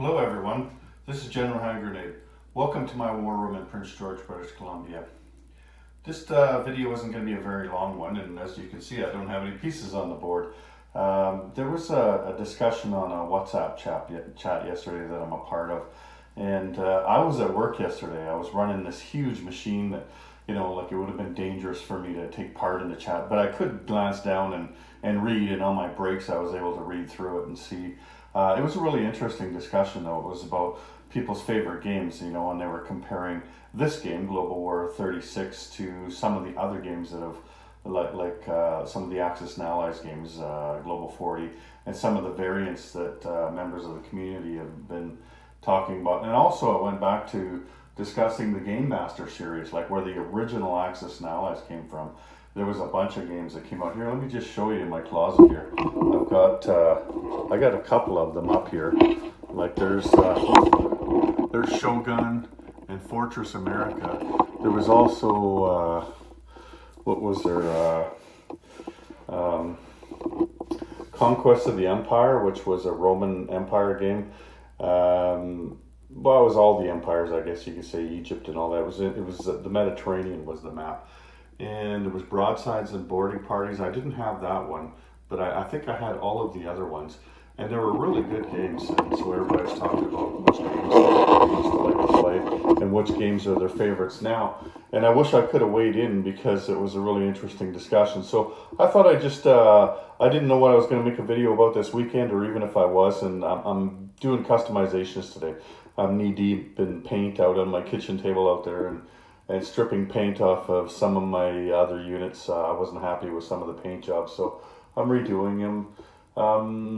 Hello everyone, this is General Hand Grenade. Welcome to my war room in Prince George, British Columbia. This video isn't going to be a very long one, and as you can see I don't have any pieces on the board. There was a discussion on a WhatsApp chat yesterday that I'm a part of, and I was at work yesterday. I was running this huge machine that, like it would have been dangerous for me to take part in the chat, but I could glance down and read, and on my breaks I was able to read through it and see. It was a really interesting discussion though. It was about people's favorite games, and they were comparing this game, Global War 36, to some of the other games that have, like some of the Axis and Allies games, Global 40, and some of the variants that members of the community have been talking about. And also it went back to discussing the Game Master series, like where the original Axis and Allies came from. There was a bunch of games that came out here. Let me just show you in my closet here. I got a couple of them up here. Like there's Shogun and Fortress America. There was also what was there? Conquest of the Empire, which was a Roman Empire game. Well, it was all the empires, I guess you could say, Egypt and all that. It was the Mediterranean was the map. And there was Broadsides and Boarding Parties. I didn't have that one, but I think I had all of the other ones. And they were really good games, and so everybody's talking about which games they used to like to play and which games are their favorites now. And I wish I could have weighed in because it was a really interesting discussion. So I thought I didn't know what I was going to make a video about this weekend, or even if I was, and I'm doing customizations today. I'm knee deep in paint out on my kitchen table out there, and stripping paint off of some of my other units. I wasn't happy with some of the paint jobs, so I'm redoing them.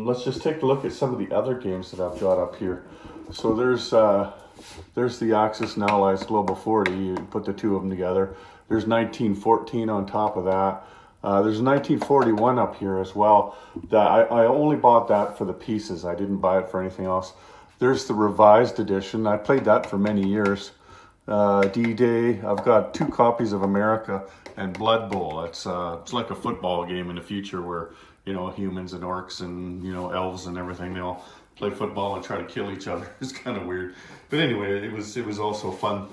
Let's just take a look at some of the other games that I've got up here. So there's the Axis and Allies Global 40. You put the two of them together. There's 1914 on top of that. There's 1941 up here as well. That I only bought that for the pieces. I didn't buy it for anything else. There's the revised edition. I played that for many years. D-Day. I've got 2 copies of America and Blood Bowl. It's like a football game in the future where humans and orcs and elves and everything, they all play football and try to kill each other. It's kind of weird, but anyway, it was also fun.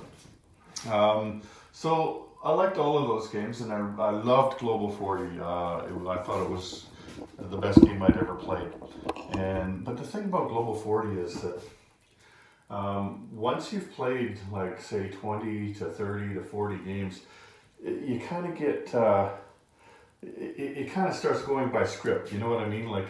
So I liked all of those games, and I loved Global 40. I thought it was the best game I'd ever played. But the thing about Global 40 is that once you've played, like, say 20 to 30 to 40 games, you kind of get it kind of starts going by script. You know what I mean? Like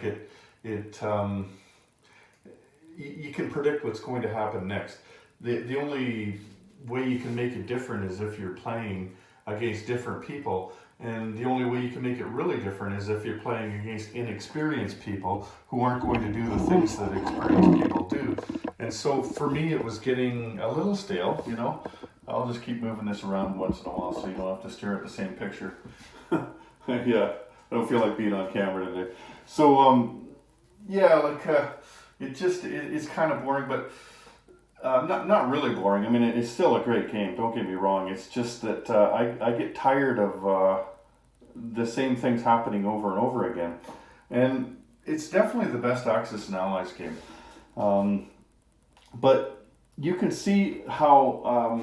you can predict what's going to happen next. The only way you can make it different is if you're playing against different people. And the only way you can make it really different is if you're playing against inexperienced people who aren't going to do the things that experienced people do. And so for me, it was getting a little stale, I'll just keep moving this around once in a while so you don't have to stare at the same picture. Yeah, I don't feel like being on camera today. So, it's kind of boring, but not really boring. I mean, it's still a great game, don't get me wrong. It's just that I get tired of the same things happening over and over again. And it's definitely the best Axis and Allies game. But you can see how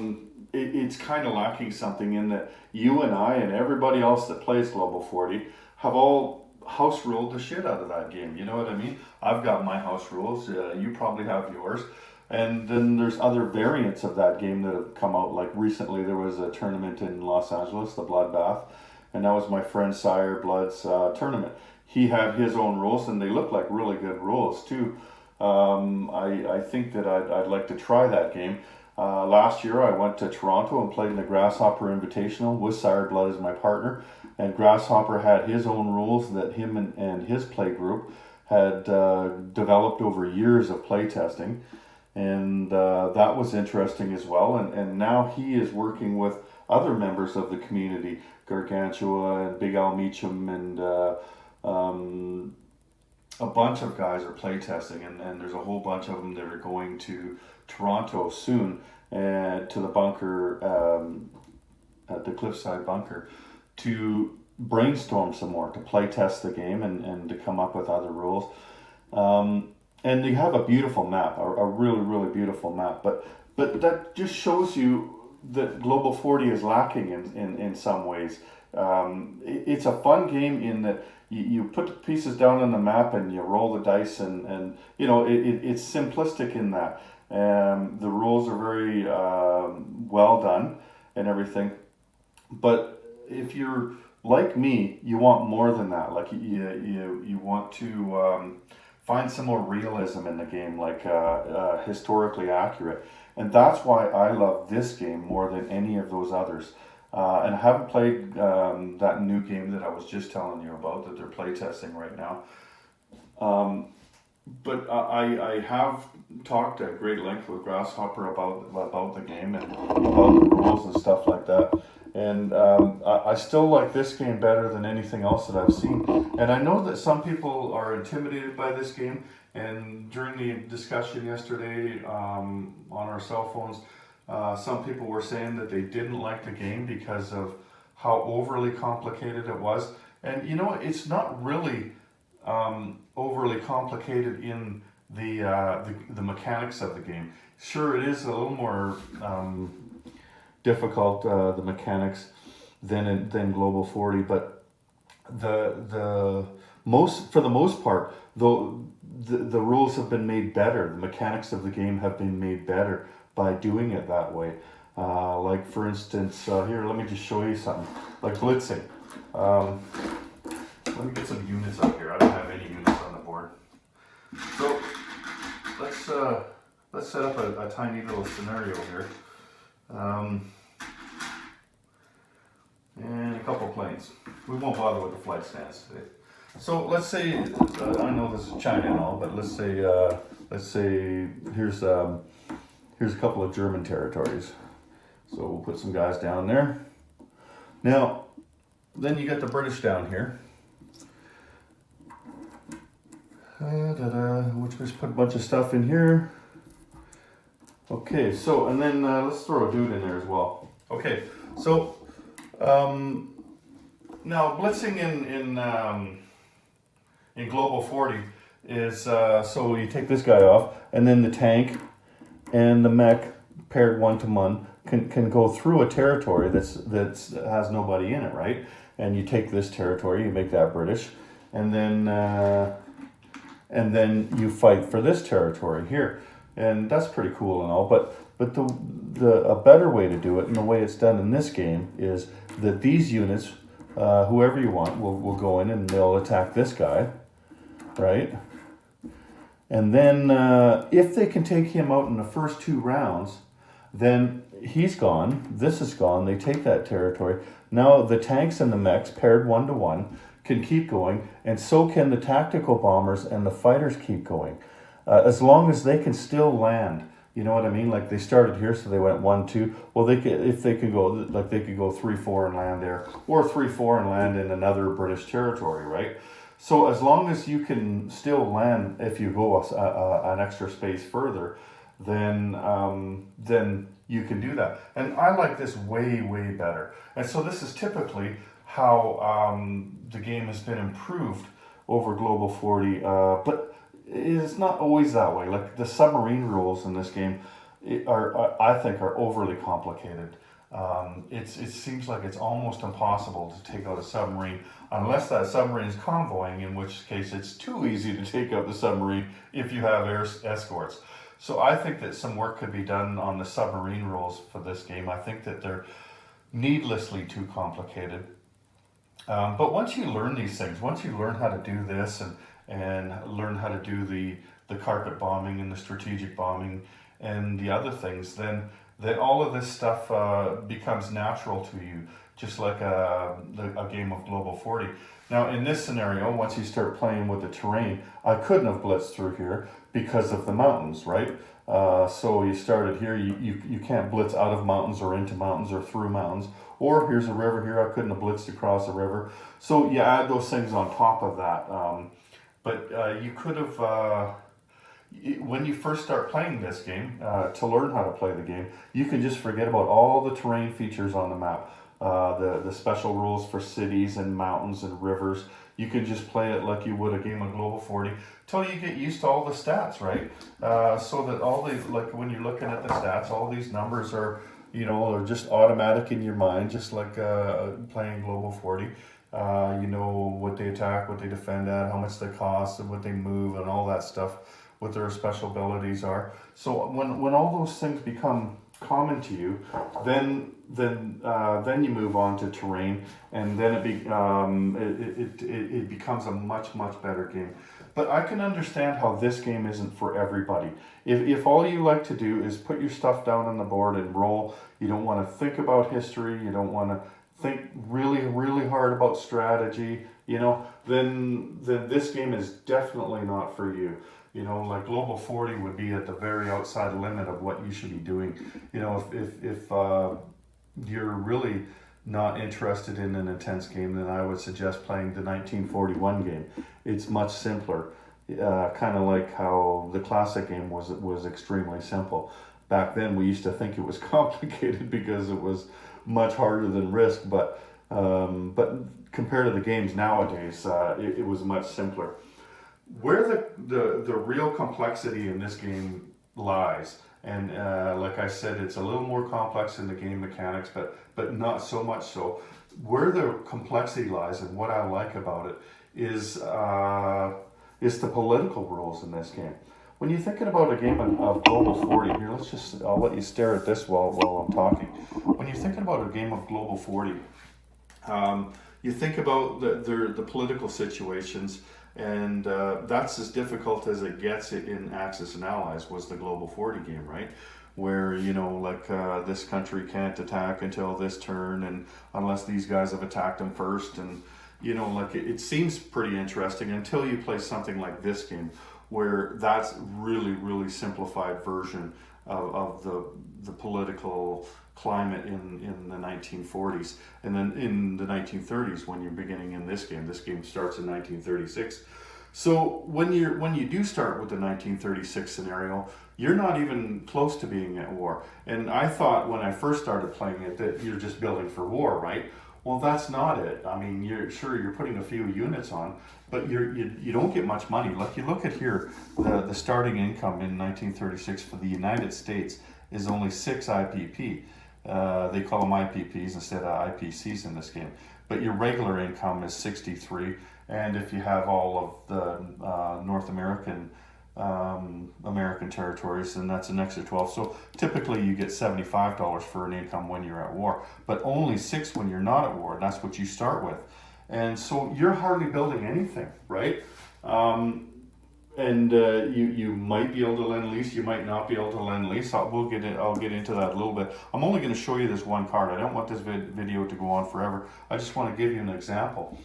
it's kind of lacking something in that you and I and everybody else that plays Global 40 have all house ruled the shit out of that game. You know what I mean? I've got my house rules. You probably have yours. And then there's other variants of that game that have come out. Like recently there was a tournament in Los Angeles, the Bloodbath, and that was my friend Sire Blood's tournament. He had his own rules, and they look like really good rules too. I think that I'd like to try that game. Last year I went to Toronto and played in the Grasshopper Invitational with Sire Blood as my partner, and Grasshopper had his own rules that him and his play group had developed over years of play testing, and that was interesting as well. And now he is working with other members of the community, Gargantua and Big Al Meacham, and a bunch of guys are playtesting, and there's a whole bunch of them that are going to Toronto soon, to the bunker, at the Cliffside Bunker, to brainstorm some more, to play test the game and to come up with other rules. and you have a beautiful map, a really really beautiful map. But that just shows you that Global 40 is lacking in some ways. It's a fun game in that you put the pieces down on the map and you roll the dice, and it's simplistic in that. The rules are very well done and everything. But if you're like me, you want more than that. Like you want to find some more realism in the game, like historically accurate. And that's why I love this game more than any of those others. And I haven't played that new game that I was just telling you about that they're playtesting right now. Um, but I have talked at great length with Grasshopper about the game and about the rules and stuff like that. And I still like this game better than anything else that I've seen. And I know that some people are intimidated by this game. And during the discussion yesterday on our cell phones, some people were saying that they didn't like the game because of how overly complicated it was. And it's not really overly complicated in the mechanics of the game. Sure, it is a little more difficult, the mechanics, than Global 40, but the most for the most part, though, the rules have been made better. The mechanics of the game have been made better by doing it that way. Like for instance, here, let me just show you something. Like blitzing. Um, Let me get some units up here. I don't have any units on the board. So let's set up a tiny little scenario here, and a couple planes. We won't bother with the flight stands today. So let's say I know this is China and all, but let's say here's a couple of German territories. So we'll put some guys down there. Now, then you got the British down here. Which just put a bunch of stuff in here. Okay, so and then let's throw a dude in there as well. Okay, so now blitzing in Global 40 is so you take this guy off, and then the tank and the mech paired 1-to-1 can go through a territory that's has nobody in it, right? And you take this territory, you make that British, and then you fight for this territory here, and that's pretty cool and all. But the a better way to do it, and the way it's done in this game, is that these units, whoever you want, will go in and they'll attack this guy, right? And then if they can take him out in the first 2 rounds, then he's gone. This is gone. They take that territory. Now the tanks and the mechs paired 1-to-1 can keep going, and so can the tactical bombers and the fighters keep going, as long as they can still land. You know what I mean? Like they started here, so they went 1-2. Well, they could, if they could go, like they could go 3-4 and land there, or 3-4 and land in another British territory, right? So as long as you can still land, if you go an extra space further, then you can do that. And I like this way better. And so this is typically how the game has been improved over Global 40, but it's not always that way. Like the submarine rules in this game I think, are overly complicated. It seems like it's almost impossible to take out a submarine unless that submarine is convoying, in which case it's too easy to take out the submarine if you have air escorts. So I think that some work could be done on the submarine rules for this game. I think that they're needlessly too complicated. But once you learn these things, once you learn how to do this and learn how to do the carpet bombing and the strategic bombing and the other things, then all of this stuff becomes natural to you, just like a game of Global 40. Now, in this scenario, once you start playing with the terrain, I couldn't have blitzed through here because of the mountains, right? So you started here, you can't blitz out of mountains or into mountains or through mountains. Or here's a river here, I couldn't have blitzed across a river. So you add those things on top of that. But you could have, when you first start playing this game, to learn how to play the game, you can just forget about all the terrain features on the map. The special rules for cities and mountains and rivers. You can just play it like you would a game of Global 40 till you get used to all the stats, right? So that all the, like when you're looking at the stats, all these numbers are, are just automatic in your mind, just like playing Global 40. You know what they attack, what they defend at, how much they cost, and what they move, and all that stuff, what their special abilities are. So when all those things become common to you, then you move on to terrain, and then it becomes a much better game. But I can understand how this game isn't for everybody. If all you like to do is put your stuff down on the board and roll, you don't want to think about history, you don't want to think really hard about strategy, then this game is definitely not for you. Like Global 40 would be at the very outside limit of what you should be doing. If you're really not interested in an intense game, then I would suggest playing the 1941 game. It's much simpler, kind of like how the classic game was extremely simple. Back then, we used to think it was complicated because it was much harder than Risk, but compared to the games nowadays, it was much simpler. Where the real complexity in this game lies, and like I said, it's a little more complex in the game mechanics, but not so much so. Where the complexity lies, and what I like about it, is the political rules in this game. When you're thinking about a game of Global 40, here, I'll let you stare at this while I'm talking. When you're thinking about a game of Global 40, you think about the political situations, and that's as difficult as it gets in Axis and Allies was the Global 40 game, right? Where, this country can't attack until this turn, and unless these guys have attacked them first, and, it seems pretty interesting until you play something like this game, where that's really simplified version of the political climate in the 1940s. And then in the 1930s, when you're beginning in this game starts in 1936. So when you do start with the 1936 scenario, you're not even close to being at war. And I thought when I first started playing it that you're just building for war, right? Well, that's not it. I mean, you're putting a few units on, but you don't get much money. Like, you look at here, the starting income in 1936 for the United States is only 6 IPP. They call them IPPs instead of IPCs in this game. But your regular income is 63, and if you have all of the North American territories, then that's an extra 12. So typically you get $75 for an income when you're at war, but only 6 when you're not at war, and that's what you start with. And so you're hardly building anything, right? You might be able to lend lease, you might not be able to lend lease. I'll get into that a little bit. I'm only going to show you this one card. I don't want this video to go on forever. I just want to give you an example.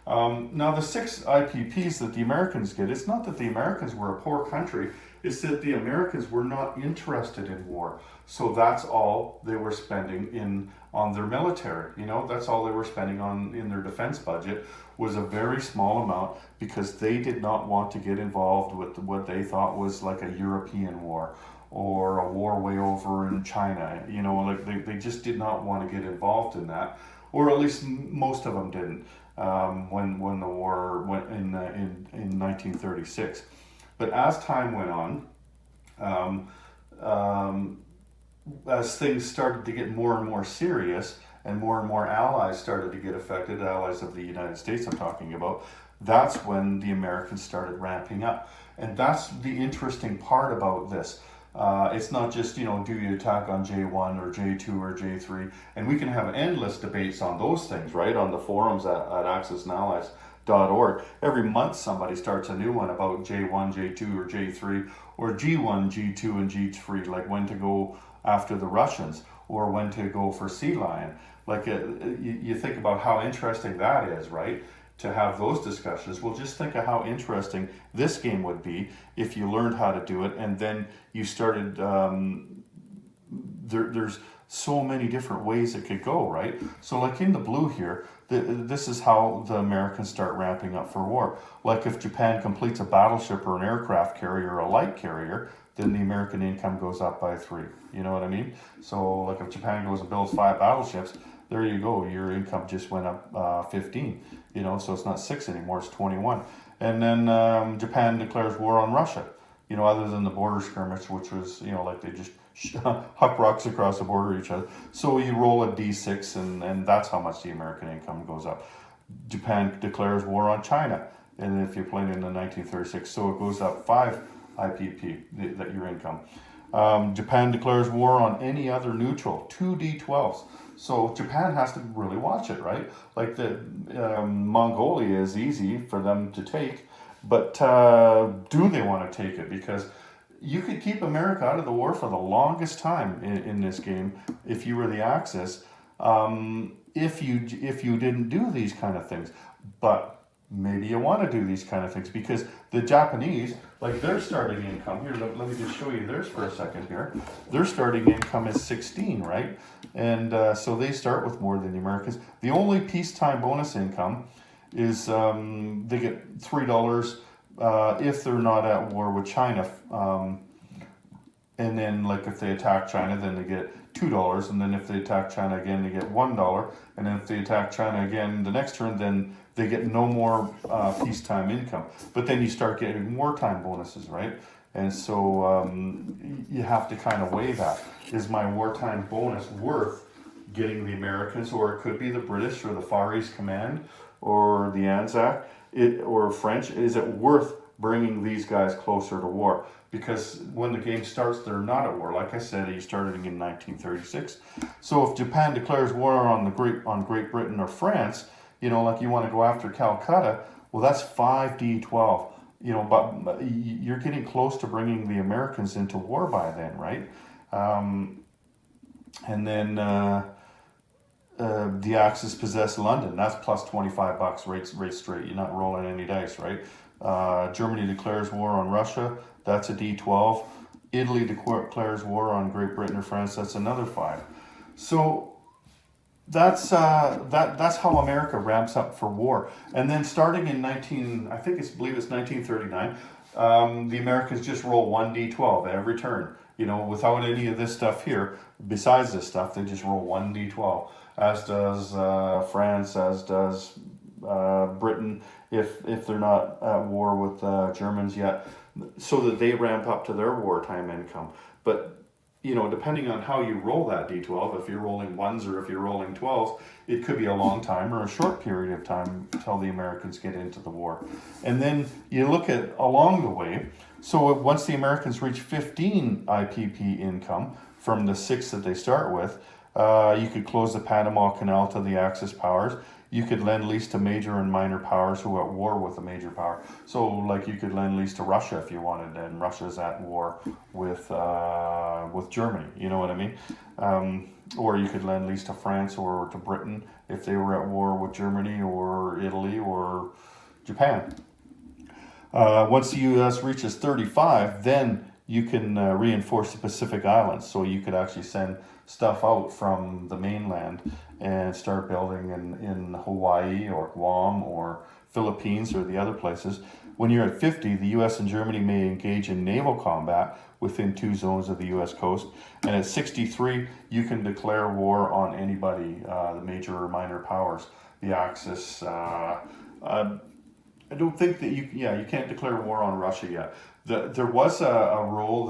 Now, the 6 IPPs that the Americans get, it's not that the Americans were a poor country, it's that the Americans were not interested in war. So that's all they were spending on their military. That's all they were spending in their defense budget, was a very small amount, because they did not want to get involved with what they thought was like a European war or a war way over in China. They just did not want to get involved in that, or at least most of them didn't. When the war went in 1936, but as time went on, as things started to get more and more serious, and more allies started to get affected, allies of the United States I'm talking about, that's when the Americans started ramping up, and that's the interesting part about this. It's not just, do you attack on J1 or J2 or J3? And we can have endless debates on those things, right? On the forums at axisandallies.org. Every month somebody starts a new one about J1, J2, or J3, or G1, G2, and G3, like when to go after the Russians or when to go for Sea Lion. Like, you think about how interesting that is, right? To have those discussions. Well, just think of how interesting this game would be if you learned how to do it, and then you started, there's so many different ways it could go, right? So like in the blue here, this is how the Americans start ramping up for war. Like if Japan completes a battleship or an aircraft carrier or a light carrier, then the American income goes up by 3. You know what I mean? So like if Japan goes and builds 5 battleships, there you go. Your income just went up 15. So it's not 6 anymore; it's 21. And then Japan declares war on Russia. Other than the border skirmish, which was like they just huck rocks across the border each other. So you roll a d6, and that's how much the American income goes up. Japan declares war on China, and if you're playing in the 1936, so it goes up 5 IPP, that your income. Japan declares war on any other neutral, 2d12s. So Japan has to really watch it, right? Like the Mongolia is easy for them to take, but do they want to take it? Because you could keep America out of the war for the longest time in this game if you were the Axis, if you didn't do these kind of things. But maybe you want to do these kind of things because the Japanese, like their starting income here, let me just show you theirs for a second here. Their starting income is 16, right? And so they start with more than the Americans. The only peacetime bonus income is they get $3 if they're not at war with China. And then like if they attack China, then they get $2. And then if they attack China again, they get $1. And then if they attack China again the next turn, then they get no more peacetime income. But then you start getting wartime bonuses, right? And so you have to kind of weigh that. Is my wartime bonus worth getting the Americans, or it could be the British or the Far East Command or the Anzac or French? Is it worth bringing these guys closer to war? Because when the game starts, they're not at war. Like I said, he started in 1936. So if Japan declares war on Great Britain or France, like you want to go after Calcutta, well, that's 5d12. But you're getting close to bringing the Americans into war by then, right? And then the Axis possess London. That's plus $25 right straight. You're not rolling any dice, right? Germany declares war on Russia. That's a D12. Italy declares war on Great Britain or France. That's another 5. So that's how America ramps up for war. And then starting in I believe it's 1939, the Americans just roll 1d12 every turn. Without any of this stuff here. Besides this stuff, they just roll 1d12. As does France, as does Britain, if they're not at war with Germans yet, so that they ramp up to their wartime income. But depending on how you roll that d12, if you're rolling 1s or if you're rolling 12s, it could be a long time or a short period of time until the Americans get into the war. And then you look at along the way. So once the Americans reach 15 IPP income from the 6 that they start with, you could close the Panama Canal to the Axis powers. You could lend lease to major and minor powers who are at war with a major power. So, like, you could lend lease to Russia if you wanted, and Russia's at war with Germany. You know what I mean? Or you could lend lease to France or to Britain if they were at war with Germany or Italy or Japan. Once the U.S. reaches 35, then you can reinforce the Pacific Islands. So you could actually send stuff out from the mainland and start building in Hawaii or Guam or Philippines or the other places. When you're at 50, the U.S. and Germany may engage in naval combat within 2 zones of the U.S. coast. And at 63, you can declare war on anybody, the major or minor powers, the Axis. I don't think that you can't declare war on Russia yet. There was a rule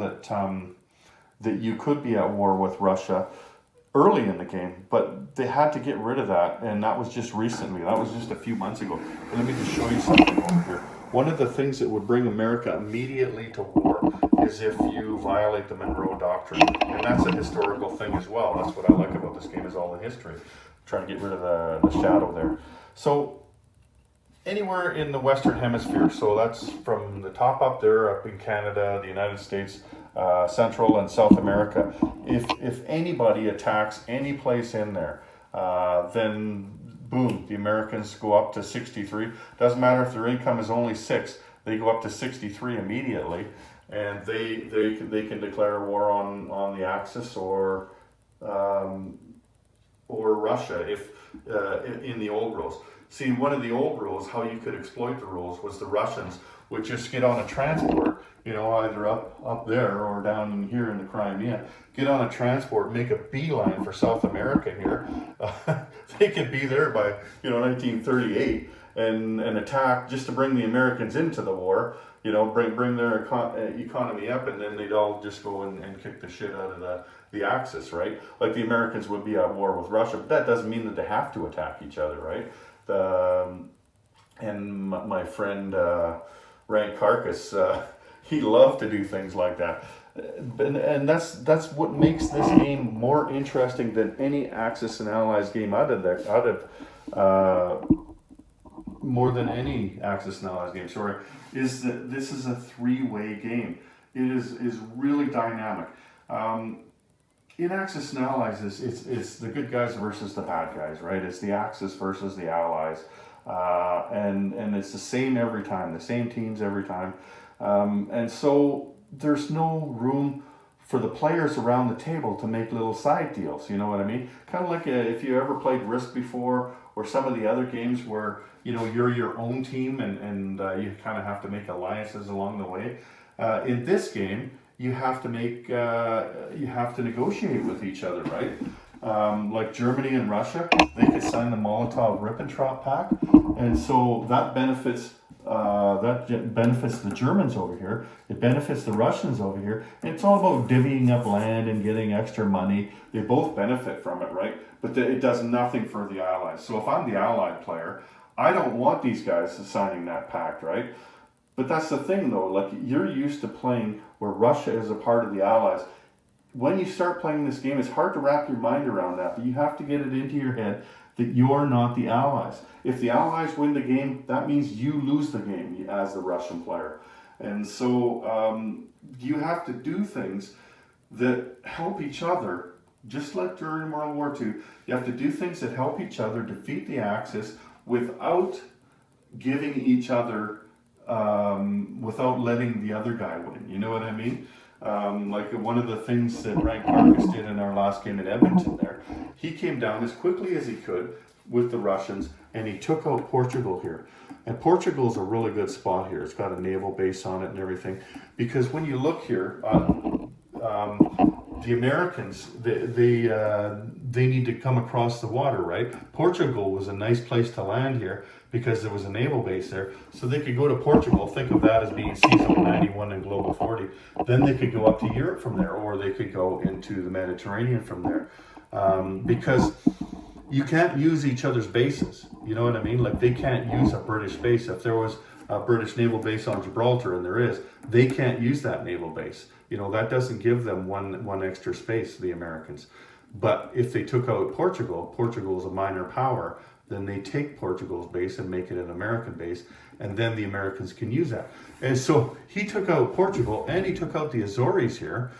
that you could be at war with Russia early in the game, but they had to get rid of that, and that was just recently. That was just a few months ago. And let me just show you something over here. One of the things that would bring America immediately to war is if you violate the Monroe Doctrine, and that's a historical thing as well. That's what I like about this game, is all the history. I'm trying to get rid of the shadow there. So anywhere in the Western Hemisphere, so that's from the top up there, up in Canada, the United States, Central and South America. If anybody attacks any place in there, then boom, the Americans go up to 63. Doesn't matter if their income is only 6, they go up to 63 immediately, and they can declare war on the Axis or Russia if in the old rules. See, one of the old rules, how you could exploit the rules, was the Russians would just get on a transport, either up there or down in here in the Crimea, get on a transport, make a beeline for South America here. They could be there by 1938 and attack just to bring the Americans into the war. Bring their economy up, and then they'd all just go and kick the shit out of the Axis, right? Like the Americans would be at war with Russia, but that doesn't mean that they have to attack each other, right? And my friend Rank Carcass, he loved to do things like that. And that's what makes this game more interesting than any Axis and Allies game more than any Axis and Allies game, sorry, is that this is a three-way game. It is really dynamic. In Axis and Allies, it's the good guys versus the bad guys, right? It's the Axis versus the Allies. And it's the same every time, the same teams every time. And so there's no room for the players around the table to make little side deals, you know what I mean? Kind of like if you ever played Risk before, or some of the other games where you're your own team and you kind of have to make alliances along the way. In this game, you have to negotiate with each other, right? Like Germany and Russia, they could sign the Molotov-Ribbentrop Pact, and so that benefits the Germans over here. It benefits the Russians over here. And it's all about divvying up land and getting extra money. They both benefit from it, right? But it does nothing for the Allies. So if I'm the Allied player, I don't want these guys signing that pact, right? But that's the thing, though. Like, you're used to playing where Russia is a part of the Allies. When you start playing this game, it's hard to wrap your mind around that, but you have to get it into your head that you're not the Allies. If the Allies win the game, that means you lose the game as the Russian player. And so you have to do things that help each other, just like during World War II. You have to do things that help each other defeat the Axis without giving each other, without letting the other guy win. You know what I mean? Like one of the things that Rank Carcass did in our last game in Edmonton there, he came down as quickly as he could with the Russians, and he took out Portugal here. And Portugal's a really good spot here. It's got a naval base on it and everything. Because when you look here, the Americans, they need to come across the water, right? Portugal was a nice place to land here because there was a naval base there. So they could go to Portugal, think of that as being Season 91 and Global 40. Then they could go up to Europe from there, or they could go into the Mediterranean from there. Because you can't use each other's bases. You know what I mean? Like, they can't use a British base. If there was a British naval base on Gibraltar, and there is, they can't use that naval base. That doesn't give them one extra space, the Americans. But if they took out Portugal is a minor power, then they take Portugal's base and make it an American base, and then the Americans can use that. And so he took out Portugal, and he took out the Azores here,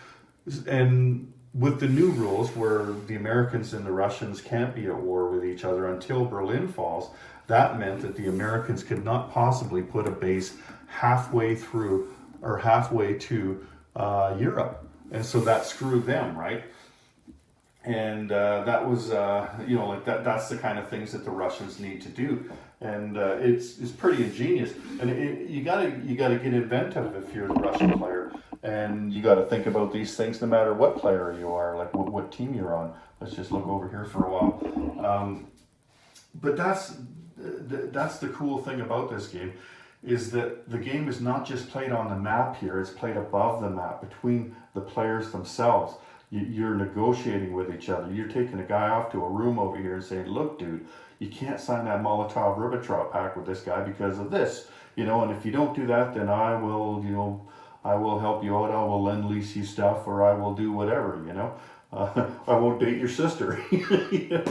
and with the new rules where the Americans and the Russians can't be at war with each other until Berlin falls, that meant that the Americans could not possibly put a base halfway through or halfway to Europe. And so that screwed them, right? And that was, like that's the kind of things that the Russians need to do. And it's pretty ingenious. And you gotta get inventive if you're the Russian player. And you got to think about these things no matter what player you are, like what team you're on. Let's just look over here for a while. But that's the cool thing about this game, is that the game is not just played on the map here, it's played above the map between the players themselves. You're negotiating with each other. You're taking a guy off to a room over here and saying, look, dude, you can't sign that Molotov-Ribbentrop Pact with this guy because of this. And if you don't do that, then I will help you out, I will lend-lease you stuff, or I will do whatever, I won't date your sister.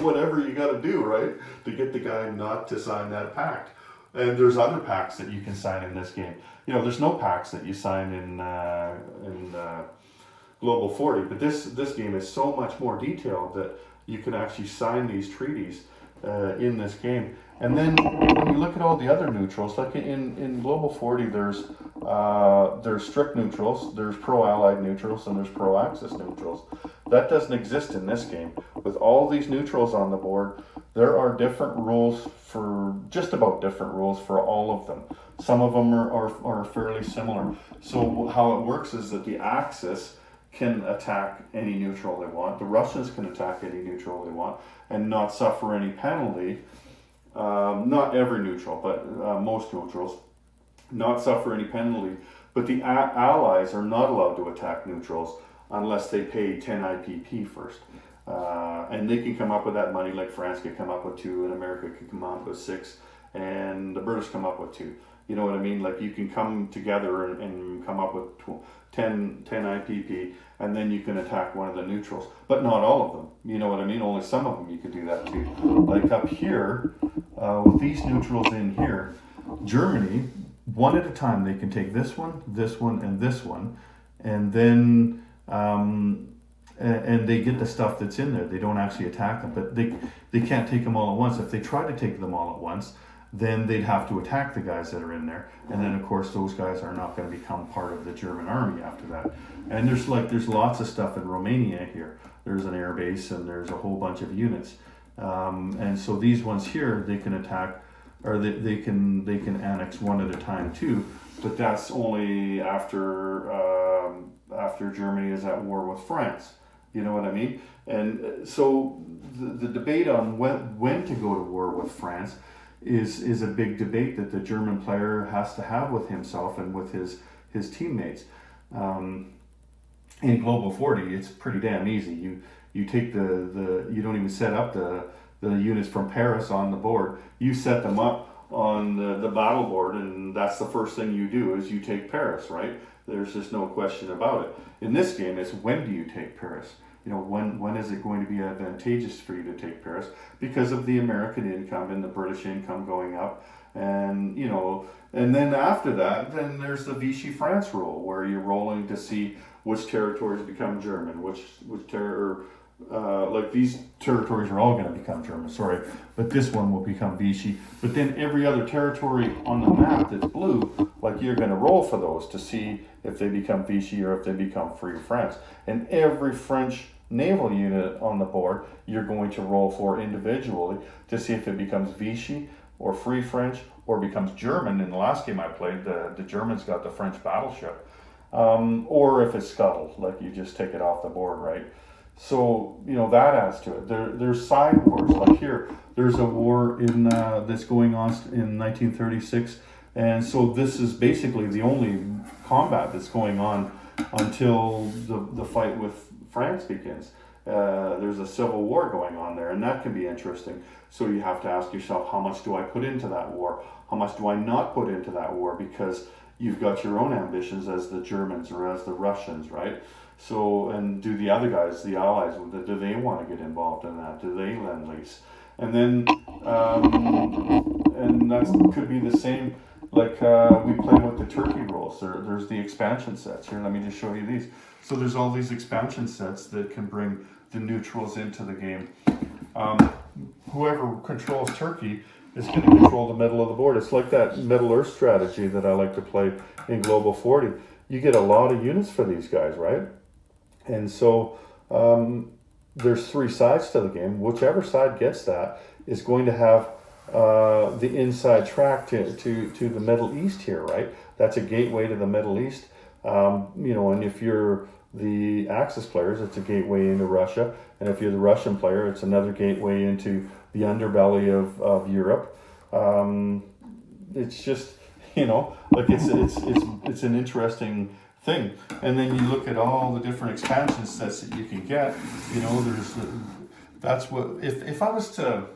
Whatever you got to do, right, to get the guy not to sign that pact. And there's other pacts that you can sign in this game. There's no pacts that you sign in Global 40, but this game is so much more detailed that you can actually sign these treaties in this game. And then when you look at all the other neutrals, like in Global 40, there's strict neutrals, there's pro-allied neutrals, and there's pro-axis neutrals. That doesn't exist in this game. With all these neutrals on the board, there are different rules for just about different rules for all of them. Some of them are fairly similar. So how it works is that the Axis can attack any neutral they want. The Russians can attack any neutral they want and not suffer any penalty. Not every neutral, but most neutrals not suffer any penalty. But the Allies are not allowed to attack neutrals unless they pay 10 IPP first. And they can come up with that money, like France could come up with 2, and America could come up with 6, and the British come up with 2. You know what I mean? Like, you can come together and come up with 10 IPP, and then you can attack one of the neutrals. But not all of them. You know what I mean? Only some of them you could do that too. Like up here, with these neutrals in here, Germany, one at a time, they can take this one, and this one, and then and they get the stuff that's in there. They don't actually attack them, but they can't take them all at once. If they try to take them all at once, then they'd have to attack the guys that are in there, and then of course those guys are not going to become part of the German army after that. And there's lots of stuff in Romania here. There's an air base and there's a whole bunch of units, and so these ones here they can attack, or they can annex one at a time too. But that's only after Germany is at war with France. You know what I mean? And so the debate on when to go to war with France is a big debate that the German player has to have with himself and with his teammates. In Global 40, it's pretty damn easy. You take you don't even set up the units from Paris on the board. You set them up on the battle board, and that's the first thing you do is you take Paris, right? There's just no question about it. In this game, it's when do you take Paris? You know, when is it going to be advantageous for you to take Paris? Because of the American income and the British income going up. And, you know, and then after that, then there's the Vichy France rule, where you're rolling to see which territories become German, like these territories are all going to become German, sorry, but this one will become Vichy. But then every other territory on the map that's blue, like you're going to roll for those to see if they become Vichy or if they become Free France. And every French naval unit on the board, you're going to roll for individually to see if it becomes Vichy or Free French or becomes German. In the last game I played, the Germans got the French battleship. Or if it's scuttled, like you just take it off the board, right? So, you know, that adds to it. There's side wars. Like here, there's a war that's going on in 1936. And so this is basically the only combat that's going on until the fight with France begins. There's a civil war going on there, and that can be interesting. So you have to ask yourself, how much do I put into that war? How much do I not put into that war? Because you've got your own ambitions as the Germans or as the Russians, right? So, and do the other guys, the Allies, do they want to get involved in that? Do they lend lease? And then, and that could be the same, like we play with the Turkey rules. There's the expansion sets. Here, let me just show you these. So there's all these expansion sets that can bring the neutrals into the game. Whoever controls Turkey is going to control the middle of the board. It's like that Middle Earth strategy that I like to play in Global 40. You get a lot of units for these guys, right? And so there's 3 sides to the game. Whichever side gets that is going to have the inside track to the Middle East here, right? That's a gateway to the Middle East. You know, and if you're the Axis players, it's a gateway into Russia. And if you're the Russian player, it's another gateway into the underbelly of Europe. It's just, you know, like it's an interesting thing. And then you look at all the different expansion sets that you can get. You know, that's what, if I was to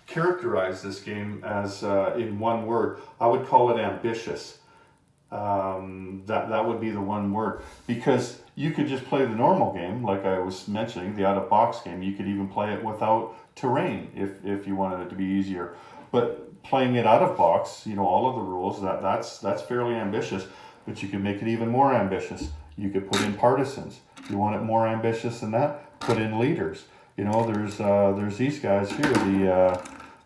characterize this game as in one word, I would call it ambitious. That would be the one word, because you could just play the normal game, like I was mentioning, the out-of-box game. You could even play it without terrain if you wanted it to be easier. But playing it out of box, you know, all of the rules, that's fairly ambitious. But you can make it even more ambitious. You could put in partisans. You want it more ambitious than that? Put in leaders. You know, there's these guys here,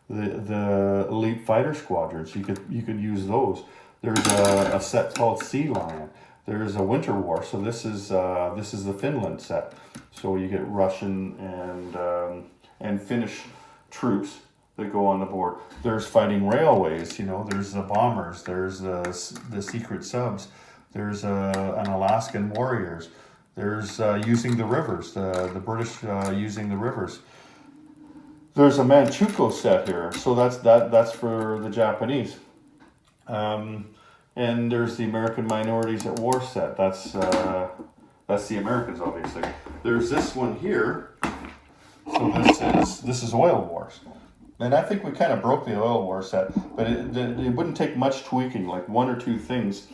the elite fighter squadrons. You could use those. There's a set called Sea Lion. There's a Winter War. So this is the Finland set. So you get Russian and Finnish troops that go on the board. There's fighting railways, you know, there's the bombers, there's the secret subs, there's an Alaskan warriors, there's using the rivers, the British using the rivers. There's a Manchukuo set here, so that's for the Japanese. And there's the American Minorities at War set. That's the Americans, obviously. There's this one here. So this is Oil Wars, and I think we kind of broke the Oil War set, but it wouldn't take much tweaking, like one or two things,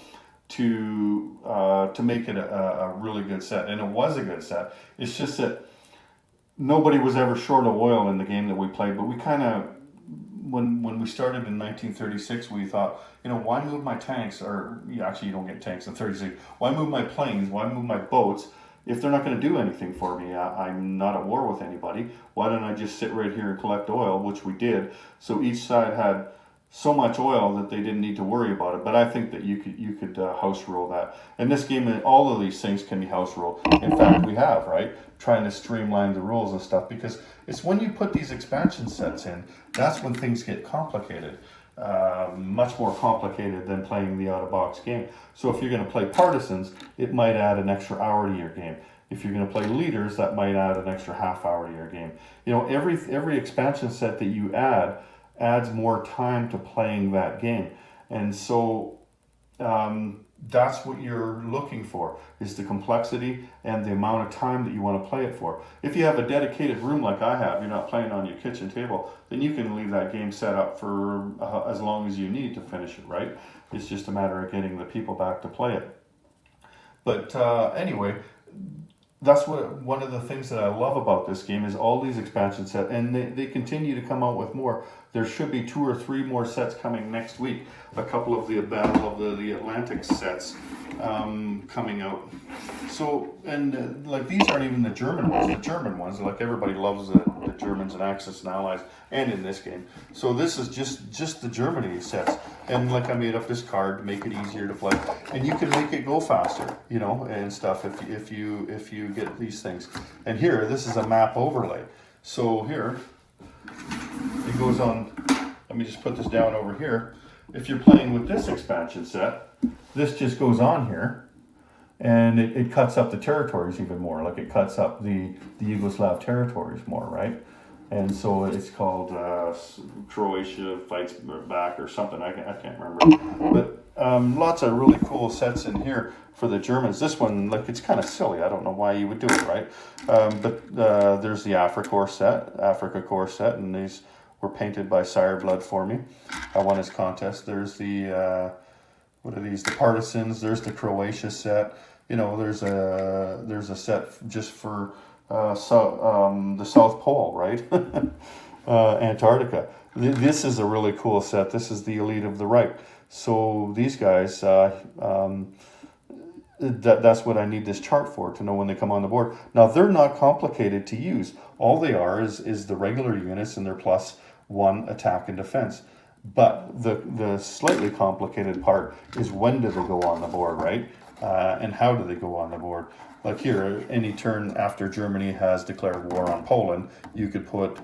to make it a really good set, and it was a good set. It's just that nobody was ever short of oil in the game that we played, but we kind of, when we started in 1936, we thought, you know, why move my tanks, or actually you don't get tanks in 36, why move my planes, why move my boats, if they're not going to do anything for me? I'm not at war with anybody. Why don't I just sit right here and collect oil, which we did. So each side had so much oil that they didn't need to worry about it. But I think that you could house rule that. In this game, all of these things can be house ruled. In fact, we have, right? Trying to streamline the rules and stuff, because it's when you put these expansion sets in, that's when things get complicated. Much more complicated than playing the out-of-box game. So if you're going to play partisans, it might add an extra hour to your game. If you're going to play leaders, that might add an extra half hour to your game. You know, every expansion set that you add adds more time to playing that game. And so that's what you're looking for, is the complexity and the amount of time that you want to play it for. If you have a dedicated room like I have, you're not playing on your kitchen table, then you can leave that game set up for as long as you need to finish it, right? It's just a matter of getting the people back to play it. But anyway, that's one of the things that I love about this game, is all these expansion sets, and they continue to come out with more. There should be 2 or 3 more sets coming next week. A couple of the Battle of the Atlantic sets coming out. So, and like, these aren't even the German ones. The German ones, like, everybody loves the Germans and Axis and Allies, and in this game. So this is just the Germany sets. And like, I made up this card to make it easier to play, and you can make it go faster, you know, and stuff if you get these things. And here, this is a map overlay. So here, it goes on. Let me just put this down over here. If you're playing with this expansion set, this just goes on here, and it cuts up the territories even more. Like, it cuts up the Yugoslav territories more, right? And so it's called Croatia Fights Back or something. I can't remember. But lots of really cool sets in here for the Germans. This one, like, it's kind of silly. I don't know why you would do it, right? But there's the Africa Corps set, and these were painted by Sire Blood for me. I won his contest. There's the what are these? The Partisans. There's the Croatia set. You know, there's a set just for the South Pole, right? Antarctica. This is a really cool set. This is the Elite of the Reich. So these guys, that's what I need this chart for, to know when they come on the board. Now, they're not complicated to use. All they are is the regular units and their +1 attack and defense. But the slightly complicated part is, when do they go on the board, right? And how do they go on the board? Like here, any turn after Germany has declared war on Poland, you could put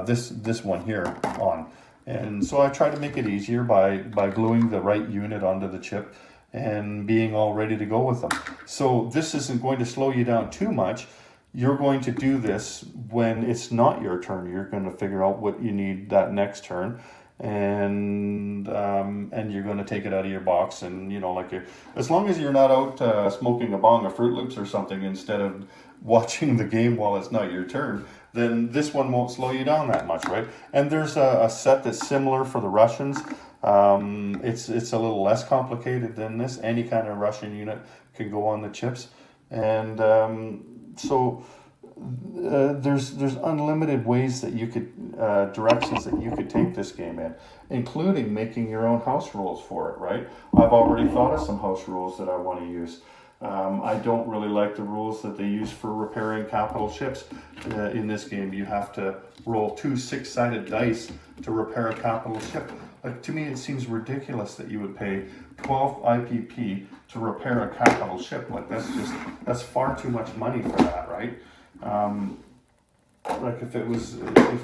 this one here on. And so I try to make it easier by gluing the right unit onto the chip and being all ready to go with them. So this isn't going to slow you down too much. You're going to do this when it's not your turn. You're going to figure out what you need that next turn, and you're going to take it out of your box, and, you know, like, as long as you're not out smoking a bong of Fruit Loops or something instead of watching the game while it's not your turn, then this one won't slow you down that much, right? And there's a set that's similar for the Russians. It's a little less complicated than this. Any kind of Russian unit can go on the chips, and so there's unlimited ways that you could directions that you could take this game in, including making your own house rules for it, right? I've already thought of some house rules that I want to use. I don't really like the rules that they use for repairing capital ships. In this game, you have to roll 2 6-sided dice to repair a capital ship. Like, to me, it seems ridiculous that you would pay 12 IPP to repair a capital ship. Like, that's far too much money for that, right? Like if it was,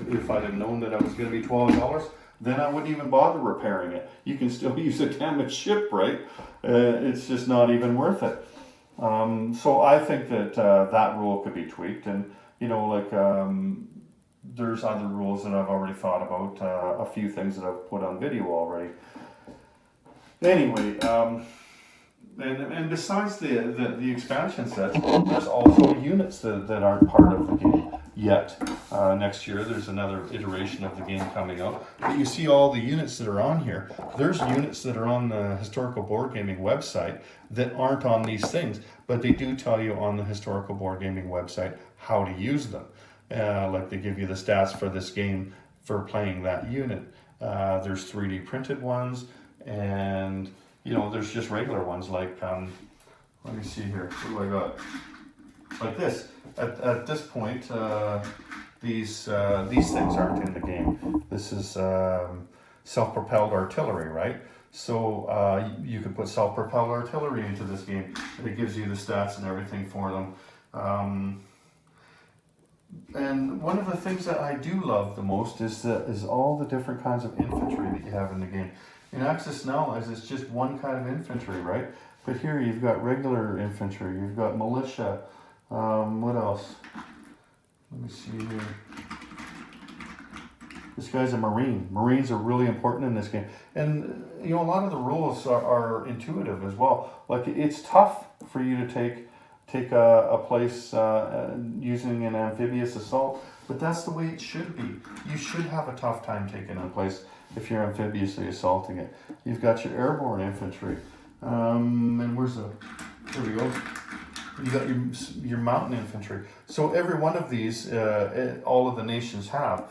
if I'd have known that it was going to be $12, then I wouldn't even bother repairing it. You can still use a damaged ship, right? It's just not even worth it. So I think that that rule could be tweaked, and there's other rules that I've already thought about. A few things that I've put on video already. Anyway, and besides the expansion sets, there's also units that aren't part of the game yet. Next year, there's another iteration of the game coming out. But you see all the units that are on here. There's units that are on the Historical Board Gaming website that aren't on these things, but they do tell you on the Historical Board Gaming website how to use them. Like they give you the stats for this game for playing that unit. There's 3D printed ones, and there's just regular ones like, let me see here, what do I got? Like this. At this point, these things aren't in the game. This is self-propelled artillery, right? So you could put self-propelled artillery into this game, and it gives you the stats and everything for them. And one of the things that I do love the most is all the different kinds of infantry that you have in the game. In Axis and Allies, it's just one kind of infantry, right? But here you've got regular infantry, you've got militia. What else? Let me see here. This guy's a Marine. Marines are really important in this game. And, a lot of the rules are intuitive as well. Like, it's tough for you to take a place using an amphibious assault, but that's the way it should be. You should have a tough time taking a place if you're amphibiously assaulting it. You've got your airborne infantry. And there we go. You got your mountain infantry. So every one of these, all of the nations have.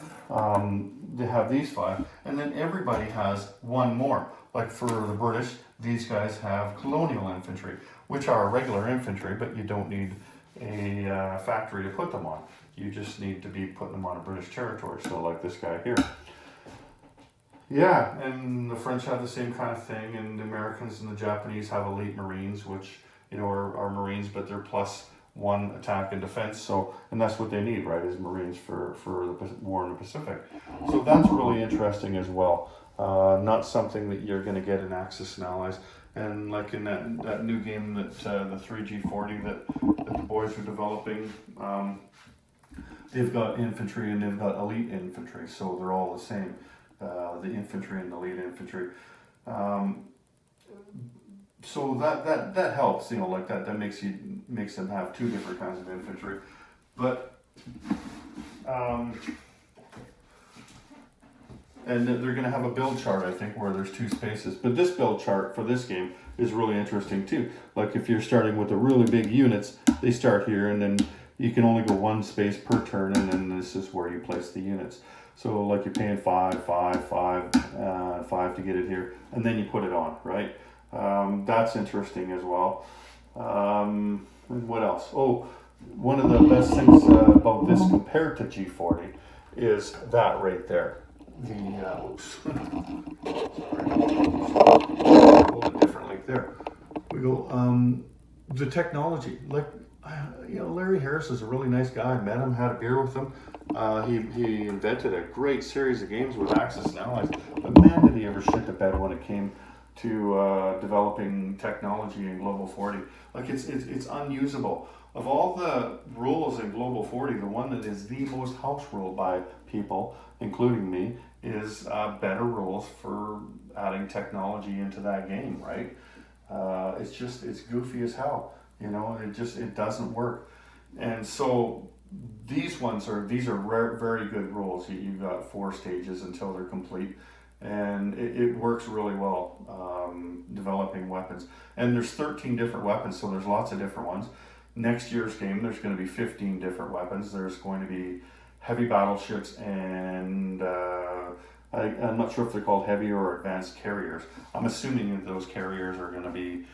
They have these 5, and then everybody has one more. Like for the British, these guys have colonial infantry, which are regular infantry, but you don't need a factory to put them on. You just need to be putting them on a British territory. So like this guy here. Yeah, and the French have the same kind of thing, and the Americans and the Japanese have elite Marines, which are Marines, but they're +1 attack and defense. So, and that's what they need, right? Is Marines for the war in the Pacific. So that's really interesting as well. Not something that you're going to get in Axis and Allies. And like in that new game that the 3G40 that the boys are developing, they've got infantry and they've got elite infantry, so they're all the same. The infantry and the elite infantry. So that helps, like that makes them have 2 different kinds of infantry. But and they're going to have a build chart, I think, where there's 2 spaces. But this build chart for this game is really interesting too. Like if you're starting with the really big units, they start here, and then you can only go 1 space per turn, and then this is where you place the units. So like you're paying 5, 5, 5, 5 to get it here, and then you put it on, right? That's interesting as well. And what else? Oh, one of the best things about this compared to G40 is that right there. Oops. Hold it differently there. We go. The technology, like Larry Harris is a really nice guy. I met him, had a beer with him. He invented a great series of games with Axis and Allies, but man, did he ever shit the bed when it came to developing technology in Global 40. Like it's unusable. Of all the rules in Global 40, the one that is the most house ruled by people, including me, is better rules for adding technology into that game, right? It's goofy as hell. It doesn't work. And so these are very good rules. You've got 4 stages until they're complete, and it works really well developing weapons. And there's 13 different weapons, so there's lots of different ones. Next year's game, there's going to be 15 different weapons. There's going to be heavy battleships, and I'm not sure if they're called heavy or advanced carriers. I'm assuming that those carriers are going to be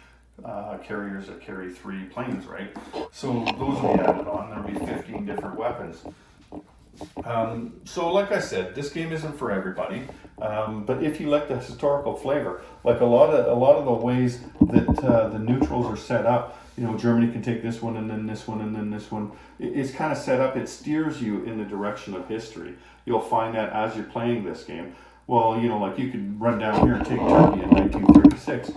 carriers that carry 3 planes, right? So those will be added on. There'll be 15 different weapons. So like I said, this game isn't for everybody, but if you like the historical flavor, like a lot of the ways that the neutrals are set up, Germany can take this one and then this one and then this one. It's kind of set up. It steers you in the direction of history. You'll find that as you're playing this game. Well, like you could run down here and take Turkey in 1936,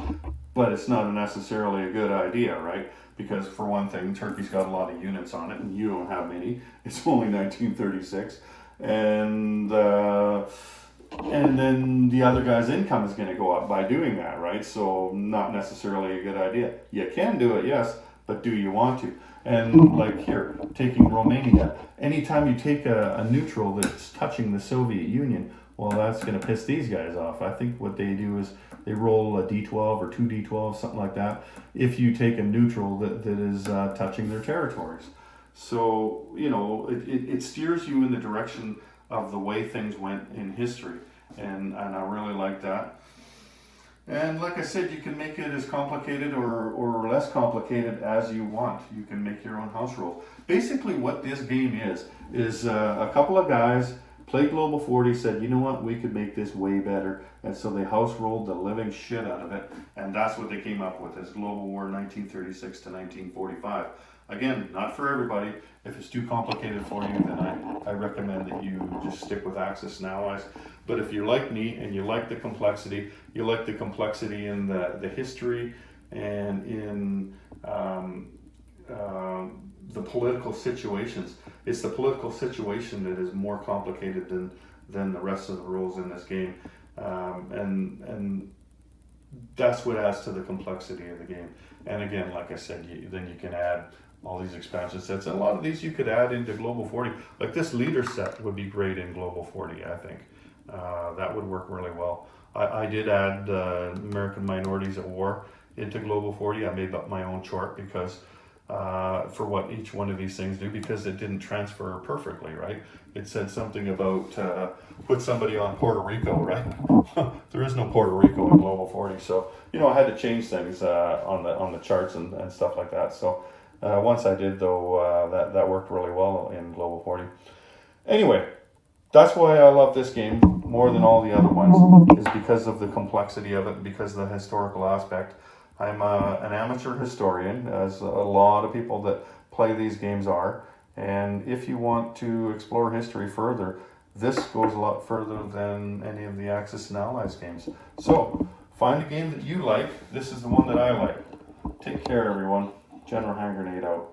but it's not necessarily a good idea, right? Because for one thing, Turkey's got a lot of units on it, and you don't have many. It's only 1936, and then the other guy's income is going to go up by doing that, right? So not necessarily a good idea. You can do it, yes, but do you want to? And like here, taking Romania, anytime you take a neutral that's touching the Soviet Union, well, that's going to piss these guys off. I think what they do is they roll a D12 or 2D12, something like that, if you take a neutral that is touching their territories. So, it steers you in the direction of the way things went in history. And I really like that. And like I said, you can make it as complicated or less complicated as you want. You can make your own house rules. Basically what this game is a couple of guys played Global 40, said, you know what, we could make this way better. And so they house rolled the living shit out of it. And that's what they came up with, is Global War 1936 to 1945. Again, not for everybody. If it's too complicated for you, then I recommend that you just stick with Axis and Allies. But if you're like me and you like the complexity, in the history and in the political situations. It's the political situation that is more complicated than the rest of the rules in this game. And that's what adds to the complexity of the game. And again, like I said, then you can add all these expansion sets. And a lot of these you could add into Global 40. Like this leader set would be great in Global 40, I think. That would work really well. I did add American Minorities at War into Global 40. I made up my own chart because for what each one of these things do, because it didn't transfer perfectly, right? It said something about put somebody on Puerto Rico, right? There is no Puerto Rico in Global 40, so I had to change things on the charts and stuff like that. So once I did, though, that worked really well in Global 40. Anyway, that's why I love this game more than all the other ones, is because of the complexity of it, because of the historical aspect. I'm an amateur historian, as a lot of people that play these games are. And if you want to explore history further, this goes a lot further than any of the Axis and Allies games. So, find a game that you like. This is the one that I like. Take care, everyone. General Hand Grenade out.